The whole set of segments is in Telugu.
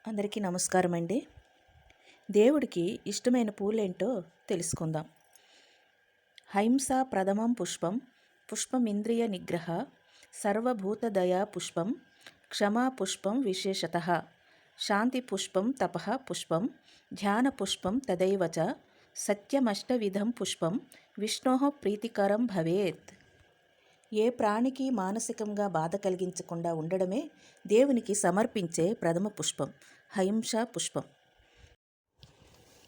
అందరికీ నమస్కారం అండి. దేవుడికి ఇష్టమైన పూలేంటో తెలుసుకుందాం. హైంస ప్రథమం పుష్పం, పుష్పమింద్రియ నిగ్రహ, సర్వభూతదయా పుష్పం, క్షమా పుష్పం విశేషతః, శాంతి పుష్పం తపః పుష్పం, ధ్యాన పుష్పం తదైవ చ, సత్యమష్టవిధం పుష్పం విష్ణోః ప్రీతికరం భవేత్. ఏ ప్రాణికి మానసికంగా బాధ కలిగించకుండా ఉండడమే దేవునికి సమర్పించే ప్రథమ పుష్పం హైంస పుష్పం.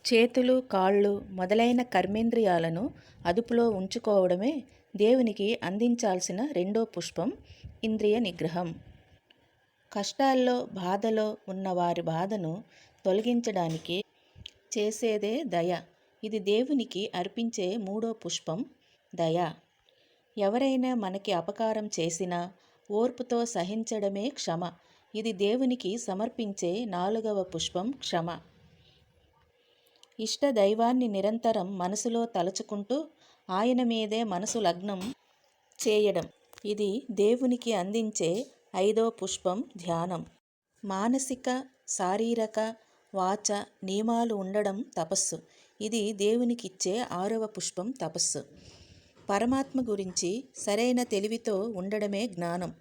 చేతులు, కాళ్ళు మొదలైన కర్మేంద్రియాలను అదుపులో ఉంచుకోవడమే దేవునికి అందించాల్సిన రెండో పుష్పం ఇంద్రియ నిగ్రహం. కష్టాల్లో, బాధలో ఉన్న వారి బాధను తొలగించడానికి చేసేదే దయ. ఇది దేవునికి అర్పించే మూడో పుష్పం దయ. ఎవరైనా మనకి అపకారం చేసినా ఓర్పుతో సహించడమే క్షమ. ఇది దేవునికి సమర్పించే నాలుగవ పుష్పం క్షమ. ఇష్ట దైవాన్ని నిరంతరం మనసులో తలుచుకుంటూ ఆయన మీదే మనసు లగ్నం చేయడం. ఇది దేవునికి అందించే ఐదో పుష్పం ధ్యానం. మానసిక, శారీరక, వాచ నియమాలు ఉండడం తపస్సు. ఇది దేవునికిచ్చే ఆరవ పుష్పం తపస్సు. పరమాత్మ గురించి సరైన తెలివితో ఉండడమే జ్ఞానం.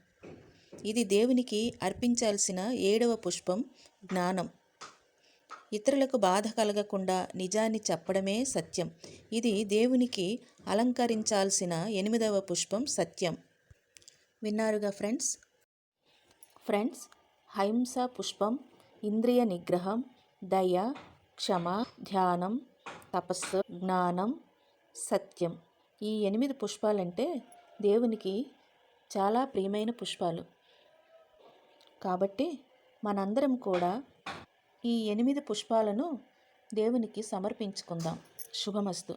ఇది దేవునికి అర్పించాల్సిన ఏడవ పుష్పం జ్ఞానం. ఇతరులకు బాధ కలగకుండా నిజాన్ని చెప్పడమే సత్యం. ఇది దేవునికి అలంకరించాల్సిన ఎనిమిదవ పుష్పం సత్యం. విన్నారుగా ఫ్రెండ్స్. హైంస పుష్పం, ఇంద్రియ నిగ్రహం, దయ, క్షమ, ధ్యానం, తపస్సు, జ్ఞానం, సత్యం. ఈ 8 పుష్పాలంటే దేవునికి చాలా ప్రియమైన పుష్పాలు. కాబట్టి మనందరం కూడా ఈ 8 పుష్పాలను దేవునికి సమర్పించుకుందాం. శుభమస్తు.